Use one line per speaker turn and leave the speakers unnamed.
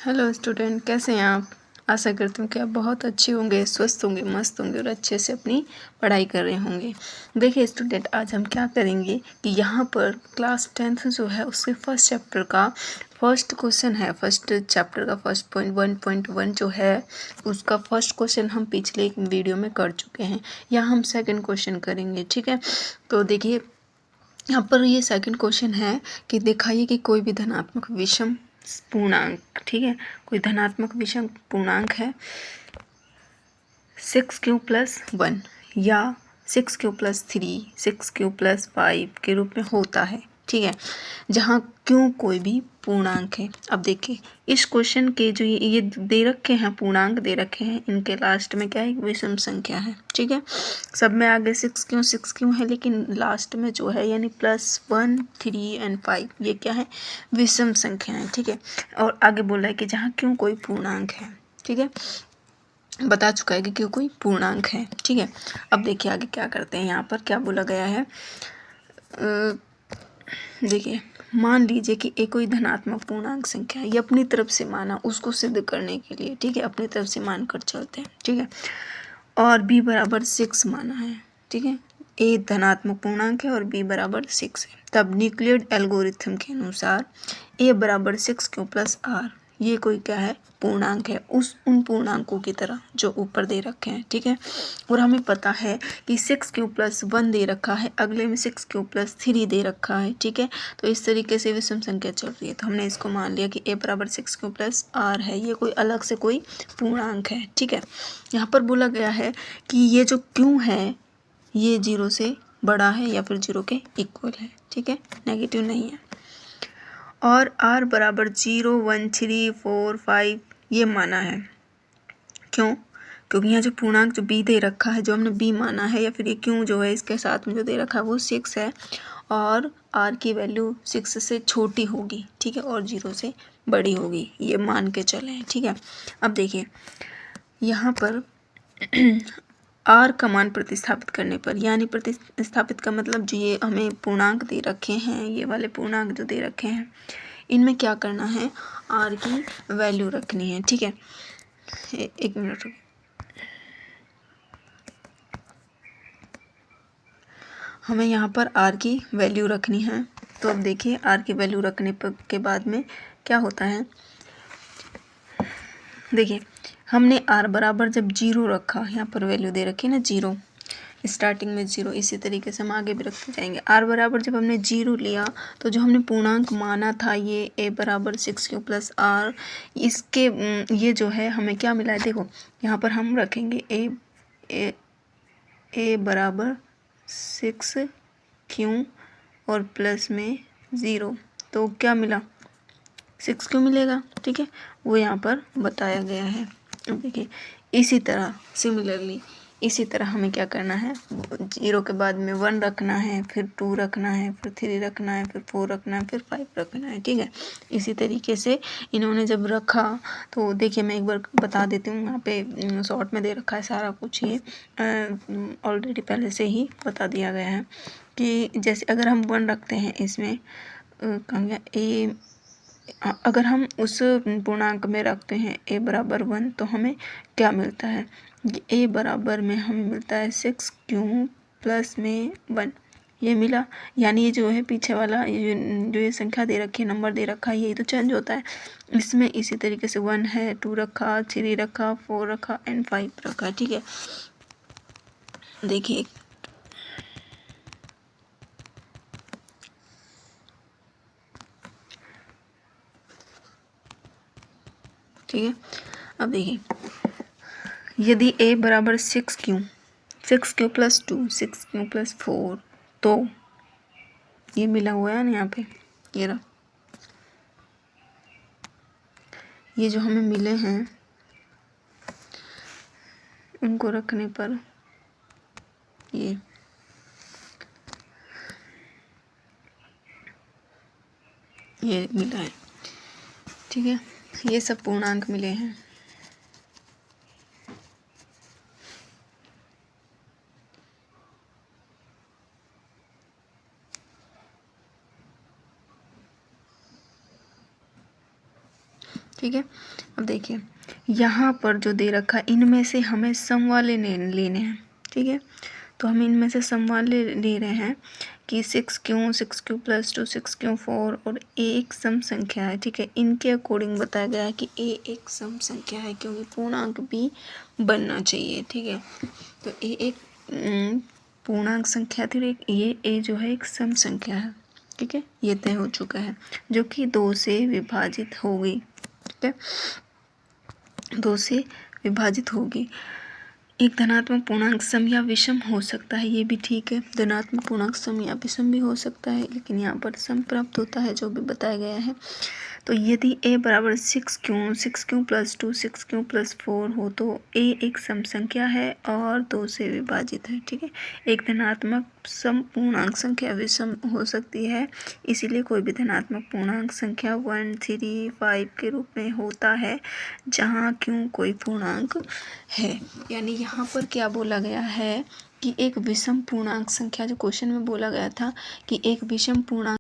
Hello student, कैसे हैं आप। आशा करती हूँ कि आप बहुत अच्छे होंगे, स्वस्थ होंगे, मस्त होंगे और अच्छे से अपनी पढ़ाई कर रहे होंगे। देखिए स्टूडेंट, आज हम क्या करेंगे कि यहाँ पर क्लास 10th जो है उसके फर्स्ट चैप्टर का फर्स्ट क्वेश्चन है। फर्स्ट चैप्टर का फर्स्ट पॉइंट 1.1 जो है उसका फर्स्ट क्वेश्चन हम पिछले एक वीडियो में कर चुके हैं। यहाँ हम सेकेंड क्वेश्चन करेंगे, ठीक है। तो देखिए यहाँ पर ये सेकंड क्वेश्चन है कि दिखाइए कि कोई भी धनात्मक विषम पूर्णांक, ठीक है, कोई धनात्मक विषम पूर्णांक है 6q+1 या 6q+3, 6q+5 के रूप में होता है, ठीक है, जहाँ क्यों कोई भी पूर्णांक है। अब देखिए इस क्वेश्चन के जो ये दे रखे हैं, पूर्णांक दे रखे हैं, इनके लास्ट में क्या है, विषम संख्या है, ठीक है। सब में आगे 6q है, लेकिन लास्ट में जो है यानी +1, 3 और 5 ये क्या है, विषम संख्या है, ठीक है। और आगे बोला है कि जहाँ क्यों कोई पूर्णांक है, ठीक है, बता चुका है कि क्यों कोई पूर्णांक है, ठीक है। अब देखिए आगे क्या करते हैं, यहाँ पर क्या बोला गया है। देखिए मान लीजिए कि एक कोई धनात्मक पूर्णांक संख्या है, ये अपनी तरफ से माना उसको सिद्ध करने के लिए, ठीक है, अपनी तरफ से मान कर चलते हैं, ठीक है। और b बराबर 6 माना है, ठीक है। a धनात्मक पूर्णांक है और b बराबर 6 है। तब न्यूक्लियड एल्गोरिथम के अनुसार a बराबर 6q+r ये कोई क्या है, पूर्णांक है, उन पूर्णांकों की तरह जो ऊपर दे रखे हैं, ठीक है। और हमें पता है कि 6q+1 दे रखा है, अगले में 6q+3 दे रखा है, ठीक है। तो इस तरीके से विषम संख्या चल रही है, तो हमने इसको मान लिया कि a बराबर 6q+r है, ये कोई अलग से कोई पूर्णांक है, ठीक है। यहाँ पर बोला गया है कि ये जो क्यों है ये 0 से बड़ा है या फिर 0 के इक्वल है, ठीक है, नेगेटिव नहीं है। और r बराबर 0, 1, 3, 4, 5 ये माना है। क्यों? क्योंकि यहाँ जो पूर्णांक जो b दे रखा है, जो हमने b माना है, या फिर ये क्यों जो है इसके साथ में जो दे रखा है वो 6 है और r की वैल्यू 6 से छोटी होगी, ठीक है, और 0 से बड़ी होगी, ये मान के चले हैं, ठीक है। अब देखिए यहाँ पर r का मान प्रतिस्थापित करने पर, यानी प्रतिस्थापित का मतलब जो ये हमें पूर्णांक दे रखे हैं, ये वाले पूर्णांक जो दे रखे हैं, इनमें क्या करना है, r की वैल्यू रखनी है, ठीक है। एक मिनट रुकिए, हमें यहाँ पर r की वैल्यू रखनी है। तो अब देखिए r की वैल्यू रखने के बाद में क्या होता है। देखिए हमने r बराबर जब 0 रखा, यहाँ पर वैल्यू दे रखी है ना 0, स्टार्टिंग में 0, इसी तरीके से हम आगे भी रखते जाएंगे। r बराबर जब हमने 0 लिया तो जो हमने पूर्णांक माना था ये a बराबर 6q+r, इसके ये जो है हमें क्या मिला है, देखो यहाँ पर हम रखेंगे a बराबर 6q और प्लस में 0, तो क्या मिला, 6q मिलेगा, ठीक है, वो यहाँ पर बताया गया है। अब देखिए इसी तरह सिमिलरली इसी तरह हमें क्या करना है, 0 के बाद में 1 रखना है, फिर 2 रखना है, फिर 3 रखना है, फिर 4 रखना है, फिर 5 रखना है, ठीक है। इसी तरीके से इन्होंने जब रखा तो देखिए मैं एक बार बता देती हूँ, यहाँ पे शॉर्ट में दे रखा है सारा कुछ, ये ऑलरेडी पहले से ही बता दिया गया है कि जैसे अगर हम 1 रखते हैं इसमें कहाँ गया a, अगर हम उस पूर्णांक में रखते हैं a बराबर 1 तो हमें क्या मिलता है, a बराबर में हमें मिलता है 6q प्लस में 1 ये मिला। यानी ये जो है पीछे वाला जो ये संख्या दे रखी है, नंबर दे रखा है, यही तो चेंज होता है। इसमें इसी तरीके से 1 है, 2 रखा, 3 रखा, 4 रखा एंड 5 रखा, ठीक है। देखिए ठीक है, अब देखिए यदि a बराबर 6q, 6q+2, 6q+4, तो ये मिला हुआ है ना यहाँ पे, ये रहा, ये जो हमें मिले हैं उनको रखने पर ये मिला है, ठीक है, ये सब पूर्णांक मिले हैं। ठीक है। अब देखिए यहाँ पर जो दे रखा है इनमें से हमें सम वाले लेने हैं, ठीक है। तो हम इनमें से सम वाले ले रहे हैं कि 6q प्लस 2 6q 4 और a एक सम संख्या है, ठीक है। इनके अकॉर्डिंग बताया गया है कि a एक सम संख्या है क्योंकि पूर्णांक भी बनना चाहिए, ठीक है। तो a एक पूर्णांक संख्या थी, एक ये a जो है एक सम संख्या है, ठीक है। ये तय हो चुका है जो कि 2 से विभाजित होगी, ठीक है, 2 से विभाजित होगी। एक धनात्मक पूर्णांक सम या विषम हो सकता है, ये भी ठीक है। धनात्मक पूर्णांक सम या विषम भी हो सकता है, लेकिन यहाँ पर सम प्राप्त होता है जो भी बताया गया है। तो यदि a बराबर 6q प्लस 2 6q प्लस 4 हो तो a एक सम संख्या है और 2 से विभाजित है, ठीक है। एक धनात्मक सम पूर्णांक संख्या विषम हो सकती है, इसीलिए कोई भी धनात्मक पूर्णांक संख्या 1 3 5 के रूप में होता है जहाँ q कोई पूर्णांक है। यानी यहाँ पर क्या बोला गया है कि एक विषम पूर्णांक संख्या, जो क्वेश्चन में बोला गया था कि एक विषम पूर्णांक